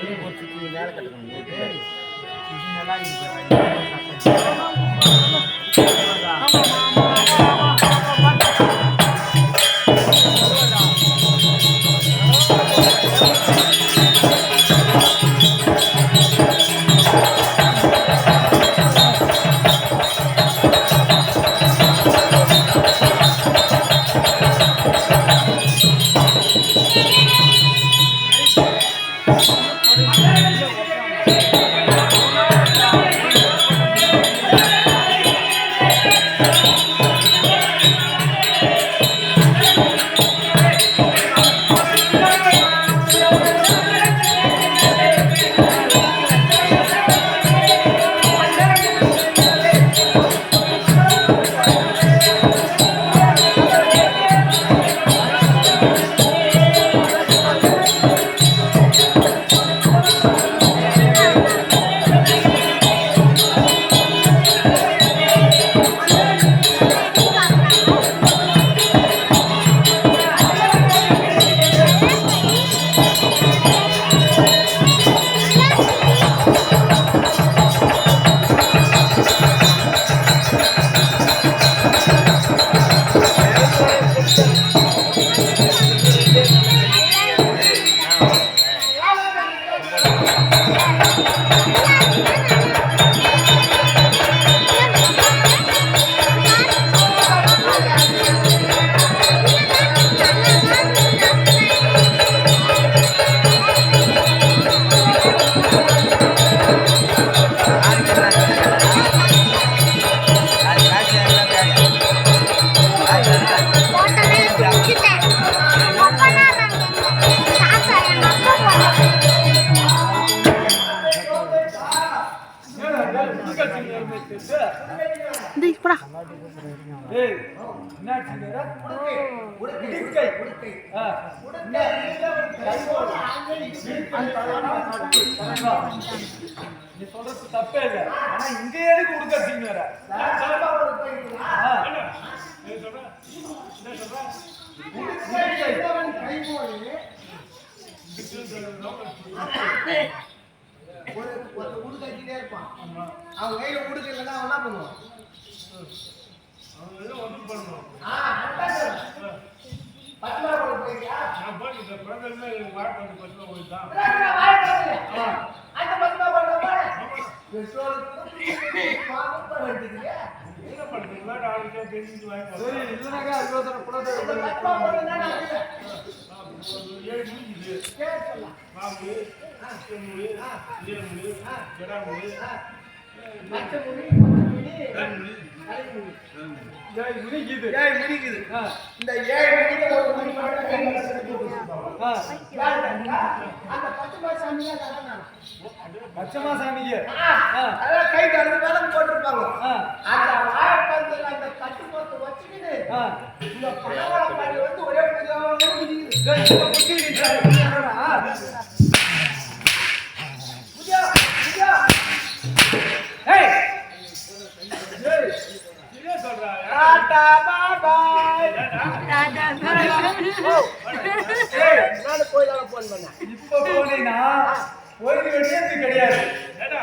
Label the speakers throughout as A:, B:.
A: வேலை கட்டணும் நல்லா நீ சொல்றது தப்பே இல்ல ஆனா இங்க எதுக்கு உடுக்கறீங்க வேற ஒரு உடுக்கிட்டே இருப்பான் அவன் கையில உடுக்கலன்னா அவன் என்ன பண்ணுவான் அவங்க எல்லாம் ஒண்ணு பண்ணணும் பத்மா போய் போய்யா நான் போய் பிரதர்ல வாட் பண்ணி போய்தான் அந்த பத்மா போறதா பெட்ரோல் பாக்க போறீங்க என்ன பண்றீங்க ஆளுங்க தெரிஞ்சு வாங்க சரி இல்லனாக அல்வதர புறத பத்மா போறதா நான் ஏய் முடிஞ்சு கேட்கலாம் மாமு செம்முடி நீலமுடி ஜடாமுடி மச்சமுடி கண்முடி ஏய் முடிக்குது இந்த ஏய் முடிக்குது ஒரு மணி மட்டும் கை வச்சிட்டு அந்த பச்சமா சாமியா கரனா பச்சமா சாமியே அத கை கழுது மேல போட்டுருப்பாங்க அந்த வாழைப்பழத்துல அந்த கட்டு போட்டு வச்சிட்டு இந்த பழவள பாடி வந்து ஒரே புடியோட முடிக்குது டேய் இப்ப புடிச்சிட்டு புடியா ஏய் டாடா பாய் டாடா பாய் நான் கோயிலால போன் பண்ணேன் இப்போ போனேனா கோயில் வெட்டியது கிடையாது ஏடா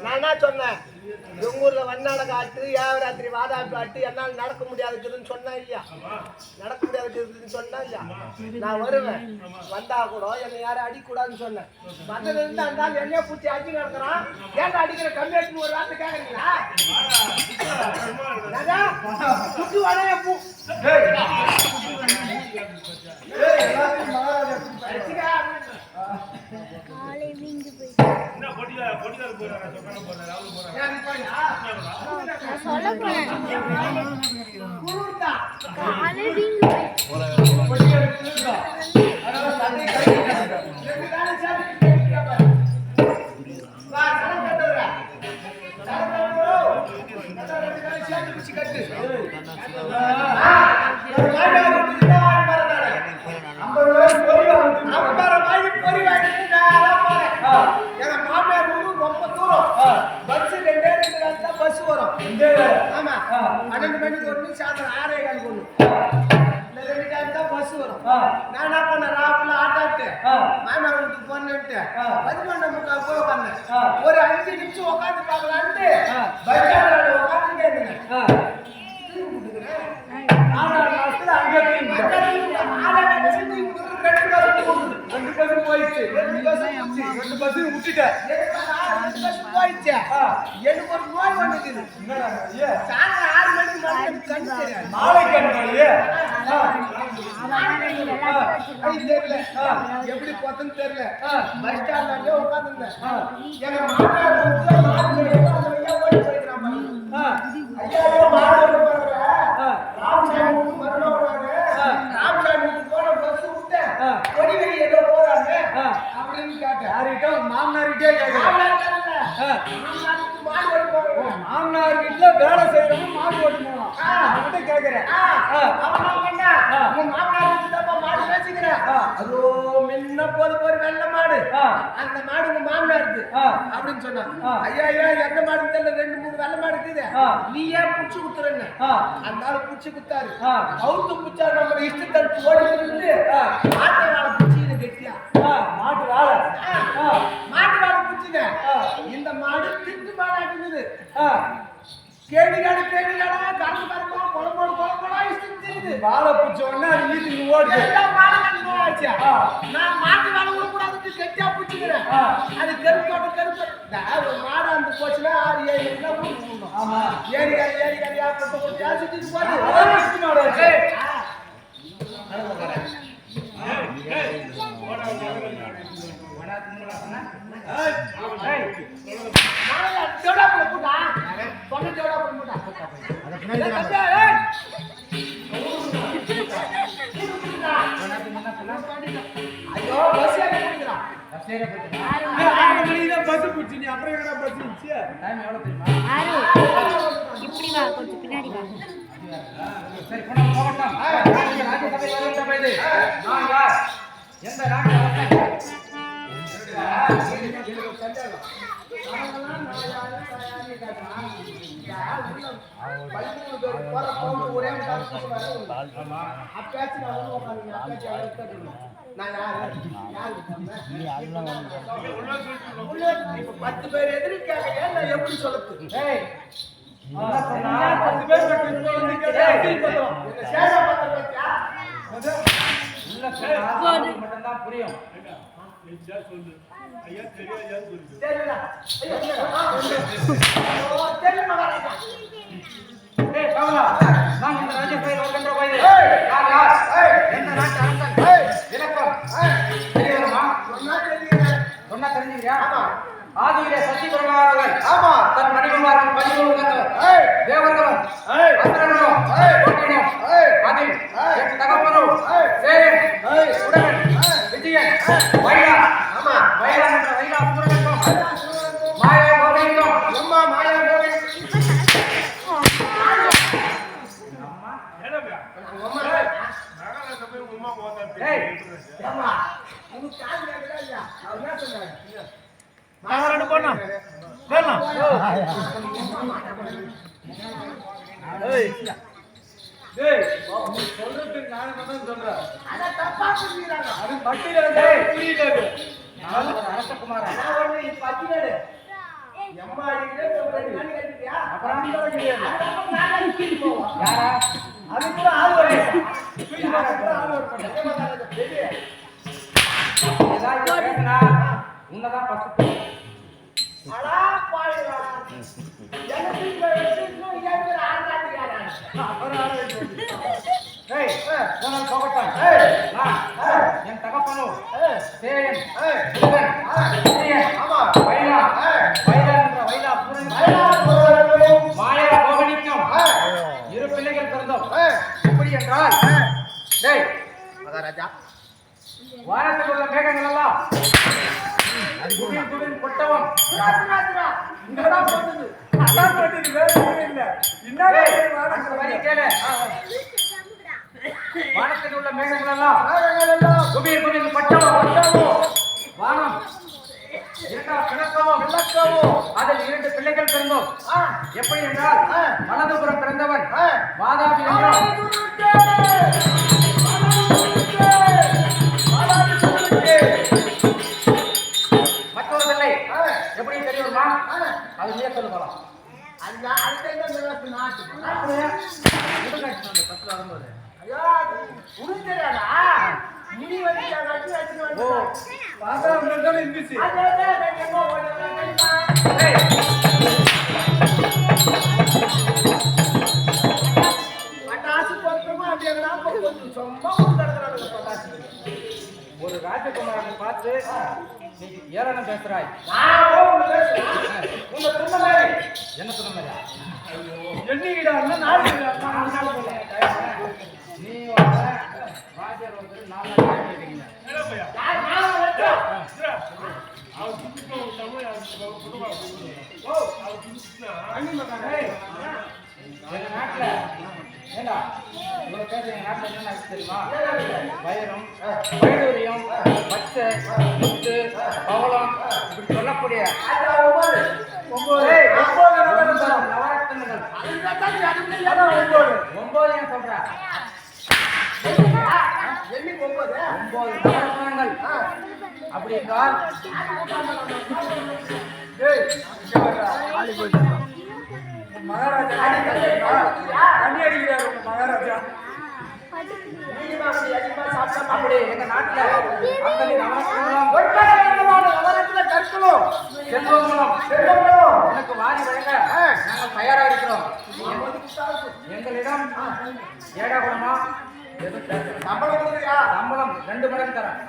A: நான் என்ன சொன்னேன் உங்க ஊர்ல வண்ணாட காட்டு ஏவராத்திரி வாதாட்டு காட்டு என்னால் நடக்க முடியாதுன்னு சொன்னா இல்லையா நடக்க முடியாதுன்னு சொன்னா இல்லையா நான் வருவேன் வந்தா கூட என்னை யாரும் அடிக்கூடாதுன்னு சொன்னேன் வந்ததுல இருந்து அந்த என்னைய பூச்சி அடிச்சு கிடக்குறான் ஏன்டா அடிக்கிற கம்மியாட்டு ஒரு வார்த்தை கேட்கறீங்களா சுட்டு வளைய பூ காலை வீங்கி போயிட்டு என்ன பொடில போறாரா சொக்கன போறாரா அவளு போறாரா நான் சொல்ல போறேன் குருடா காலை வீங்கி போயிட்டு பொடில இருக்குடா அதனால தண்ணி கை ரெண்டு கால சாப்பிட்டு கேட்க பாரு வா சரம் கட்டுறா சரம் கட்டுறோ அத ரெண்டு கால சாப்பிட்டு பிச்சி கட்டு ஆமா 12 மணிக்கு ஒரு சாயந்தரம் 6:15 ஒண்ணு இந்த ரெண்டு டைம் தான் பஸ் வரும் நான் என்ன பண்ணேன் ராவுல ஆட்டாட்டு மாமா வீட்டுக்கு போனேன்ட்டு 11:45 போய் உட்காந்தேன் ஒரு 5 நிமிஷம் உட்காந்து பார்க்கலான்ட்டு பைக்காரோட உட்காந்து கேட்டேன் ரெண்டு பஸ் போயிடுச்சு விட்டுட்டேன் போயிடுச்சு எனக்கு ஒரு நோய் வந்துக்குது சாயங்காலம் 6 மணிக்கு கண்ணு தெரியாது மாலை கண்ணு தெரியல எப்படி பார்த்தோன்னு தெரியல பஸ் ஸ்டாண்ட்ல உட்காந்துருந்தேன் எங்க மாமா ஓடி போயிருக்கான் ஐயா மாடு ராமசாமி போன பஸ் விட்டேன் கொடி வெளியே ஏதோ போறாங்க அப்படின்னு கேட்டேன் யார்கிட்ட மாமனார்கிட்டே கேட்க மாமனார் வீட்டுல வேலை செய்யறவங்க மாடு ஓட்டு போனோம் அவன்கிட்ட கேட்கிறேன் மாடு பேசிக்கிறேன் அதோ முன்ன போது ஒரு வெள்ள மாடு அந்த மாடு உங்க மாமனாருக்கு அப்படின்னு சொன்னாங்க ஐயா ஐயா எந்த மாடு தெரியல 2-3 வெள்ள மாடு இருக்குது நீ ஏன் புடிச்சு குத்துறங்க அந்த ஆளு புடிச்சு குத்தாரு அவுத்து புடிச்சா நம்ம இஷ்டத்தை ஓடி வந்து மாட்டை வாழை புடிச்சு கெட்டியா மாட்டு வாழை புடிச்சுங்க இந்த மாடு திட்டு மாடாட்டுது கேடிகாடு கறந்து கறந்து குழம்போடு இஷ்டம் தெரியுது வாழை பிடிச்ச உடனே அது வீட்டுக்கு ஓடுது நான் மாட்டு வாழை விடக்கூடாதுக்கு கெட்டியா பிடிச்சிக்கிறேன் அது கருப்பு மாடு அந்த போச்சுன்னா 6-7 ஊருக்கு ஆமா ஏரியா கொட்டு ஜாஸ்திட்டு போகுது
B: கொஞ்சம் பின்னாடி
C: எந்த நாட்டு
A: பத்து பேர் எதிர்க்காக எப்படி சொல்லுது
C: மட்டும்தான் புரியும் ஆதியிலே சசி பெருமாள் தன் மணிகுமாரன் பதிவுள்ளவர் தேவர்களும் அந்தரனும் கோட்டினும் அதில் என் தகப்பனும் சேரன் உடனன் விஜயன் வைரா வைரா என்ற வைரா சூரனுக்கும் மாயா கோவிலும் அம்மா மாயா கோவில் உன்னதான் பத்து என் தகப்பனும் சேயன் வைரா என்ற வைரா மாயா கோவனிக்கும் 2 பிள்ளைகள் பிறந்தோம். எப்படி என்றால் மகாராஜா வானத்தில் உள்ள மேகங்கள் எல்லாம் கொட்டவும் வானத்தில் உள்ள மேகங்கள் எல்லாம் குபீர் குபீர் பட்டவும் வானம் கிழக்கவும் அதில் 2 பிள்ளைகள் பிறந்தோம். எப்படி என்றால் வலதுபுறம் பிறந்தவன் வாதாபி என்றான். அப்படியே முடுக்காச்சு அந்த பத்து வரும்போது
A: ஐயா உடுங்கடா முடி வந்து கட்டி வச்சு வந்து
C: பாத்தா இருந்தாலும் இருந்துச்சு
A: பட்டாசு போட்டுமா அப்படின்னா கொஞ்சம் சும்மா நடக்கிறாங்க பட்டாசு
C: ஒரு ராஜகுமாரனை பார்த்து நீ ஏளனம் பேசுறாய்
A: உங்க சொன்ன மாதிரி
C: என்ன சொன்ன மாதிரியா
A: எண்ணிக்கிடா நாலு
C: நீ ராஜர் வந்து 4 நாள் கேட்டீங்க எங்க நாட்டுல ஏண்டா இவங்க பேச எங்க நாட்டுல என்ன தெரியுமா வைரம் வைடூரியம் பச்சை முத்து பவளம் இப்படி சொல்லக்கூடிய 9 நவரத்னங்கள் 9 ஏன் சொல்ற 9 நவரத்னங்கள் அப்படி என்றால்
A: மகாராஜா தண்ணி அடிக்கிறார் மகாராஜா
C: அப்படி எங்க நாட்டுல அத்தனை நவரத்னங்களும்
A: கற்களும்
C: செல்வங்களும் எனக்கு வாரி வழங்க நாங்கள் தயாரா இருக்கிறோம் எங்களிடம் ஏடா குணமா
A: சம்பளம்
C: சம்பளம் 2 மடங்கு தரேன்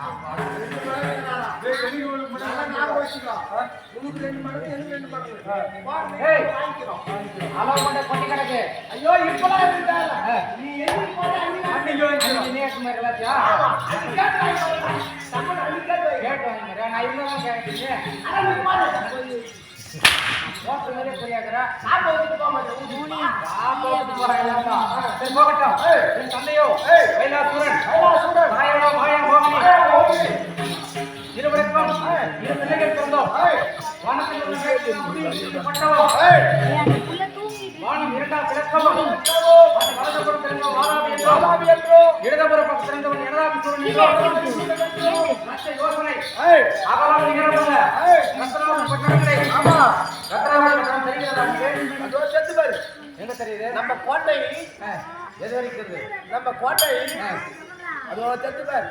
C: அளவு கொண்ட கொட்டி கிடக்கு
A: ஐயோ இப்பதான் நீ
C: நேற்று மாதிரி எல்லாத்தியா கேட்டு வாங்கிக்கிறேன் நான் இருந்தாலும் கேட்கிறேன் மோசம் மாதிரியே புரியாதுரா சரி போகட்டும் என் தந்தையோ கைலாசூரன் மாயவோ மாயா மோகினி இருவருக்கும் 2 பிள்ளைகள் பிறந்தோம் வானத்தில் உள்ள பட்டவோ வானம் 2ஆல் பிளக்கவும் வலதுபுறம் பிறந்தவன் வாதாபி என்றோ இடதுபுறம் பிறந்தவன் எனதாபி சூரன் லட்ச யோசனை அகலம் நிகழவுள்ள ரத்னாவதி பட்டணங்களை ரத்னாவதி பட்டணம் தெரிகிறதா உங்களுக்கு? எங்க தெரியுது?
A: நம்ம கோட்டை
C: எது வரைக்கும்
A: நம்ம கோட்டை அதோ செத்து பேர்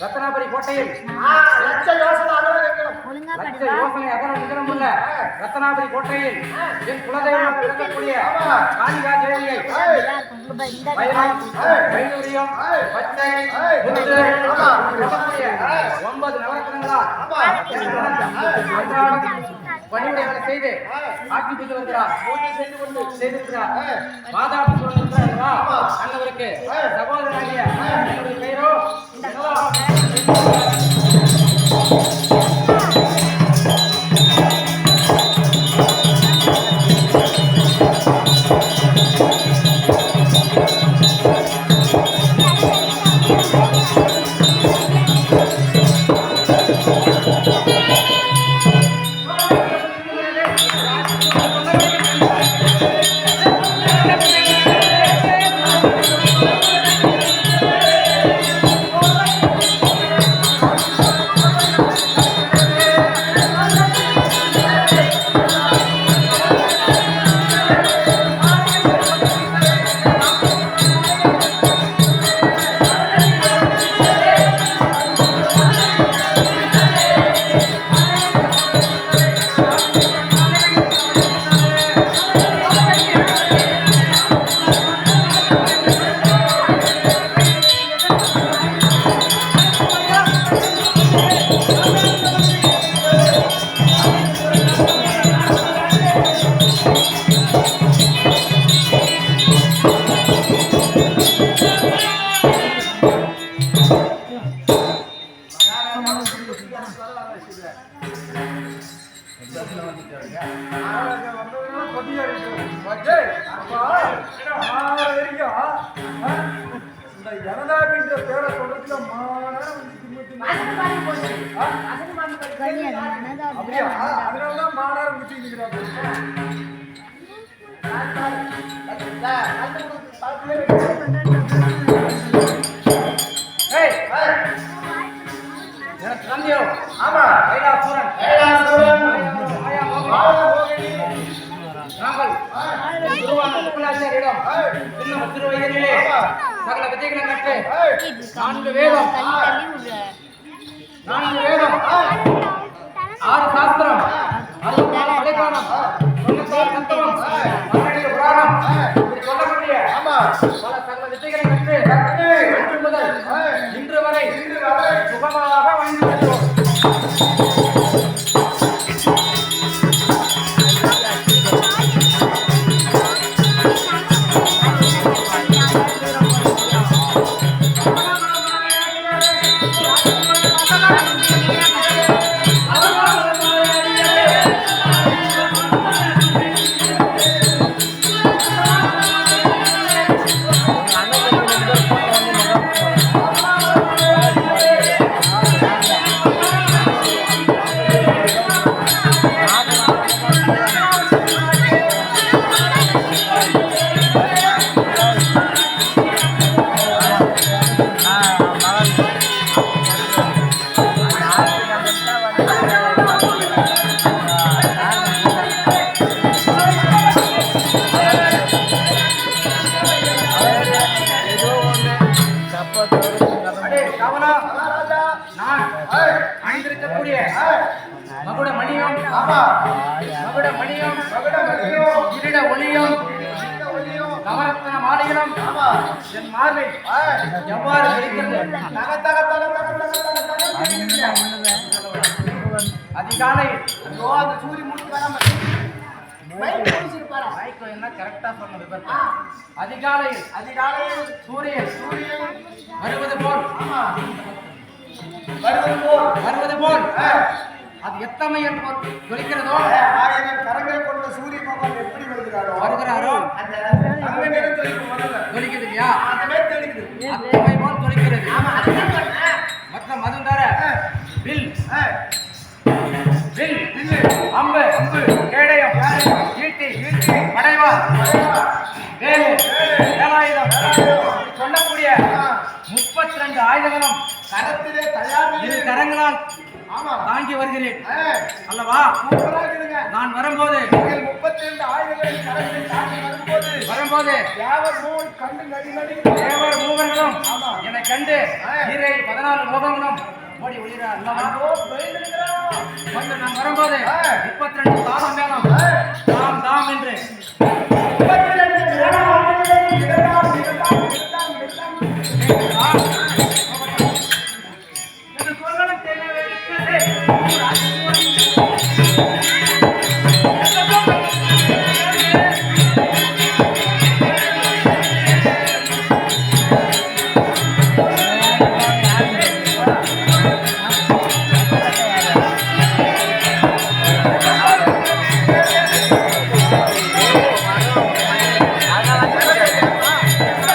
C: ரத்னாபுரி கோட்டையில்
A: லட்ச யோசனை
C: லட்ச யோசனை அகலம் நிகழமுள்ள ரத்னாபுரி கோட்டையில் என் குலதெய்வம் விளங்கக்கூடிய காளிகா தேவியை வைரம் வைடூரியம் பச்சை முத்து சொல்லக்கூடிய 9 நவரத்னங்களால் பணிவிடைகளை செய்து ஆட்சி செய்து வருகிறார் செய்திருக்கிறார் வாதாபி சொல்லுகிறார் அன்னவருக்கு சகோதரனாகிய என்னுடைய பெயரோ
A: இந்த ஜனதாபின்ற பேரை சொல்றதுல மாநேரம் வந்து
B: கனி அது என்னதான்
A: அப்படியா? அதனாலதான் மாடார் முடிச்சு நிற்கிறாங்க.
C: ஏய் எனக்கு தந்தியோ
A: ஆமா
C: கைலாசூரன் மாயா மோகினி நாங்கள் குருவான சுக்கலாச்சாரியிடம் இன்னும் திருவயதிலே சகல வித்தைகளும் கற்று நான்கு வேதம் நான்கு வேதம் 6 சாஸ்திரம் 64 மலைக்கானம் 96 தத்துவம் 12 புராணம் இப்படி சொல்லக்கூடிய பல சகல வித்தைகளை கற்று அன்று முதல் இன்று வரை சுகமாக வாழ்ந்து வருகிறோம். நான் அணிந்திருக்கக்கூடிய மகுட மணியம் கிரீட ஒளியும் நவரத்ன மாலையிலும் என் மார்பில் எவ்வாறு இருக்கிறது? அதிகாலையில்
A: அந்த சூரிய முடிச்சு வராம
C: என்ன கரெக்டா சொன்ன விபத்து. அதிகாலையில் சூரியன் வருவது போல் அது எத்தனை ஜொலிக்கிறதோ
A: கரங்கள் கொண்ட சூரிய பகவான் எப்படி
C: வருகிறாரோ ஜொலிக்குது இல்லையா? அத்தமை போல் ஜொலிக்கிறது. மற்ற மதம் தர வில் அம்பு கேடயம் ஈட்டி படைவா வேலாயுதம் சொல்லக்கூடிய 32 ஆயுதங்களும்
A: கரத்திலே தயார்
C: இரு கரங்களால் தாங்கி வருகிறேன் அல்லவா? நான் வரும்போது
A: 32 ஆயுதங்களை கரத்தில் தாங்கி வரும்போது
C: தேவர் மூவர்களும் என்னை கண்டு 14 லோகங்களும் ஓடி ஒளிரா அல்லவா? வந்து நான் வரும்போது 32 தாளம் மேளம் தாம் என்று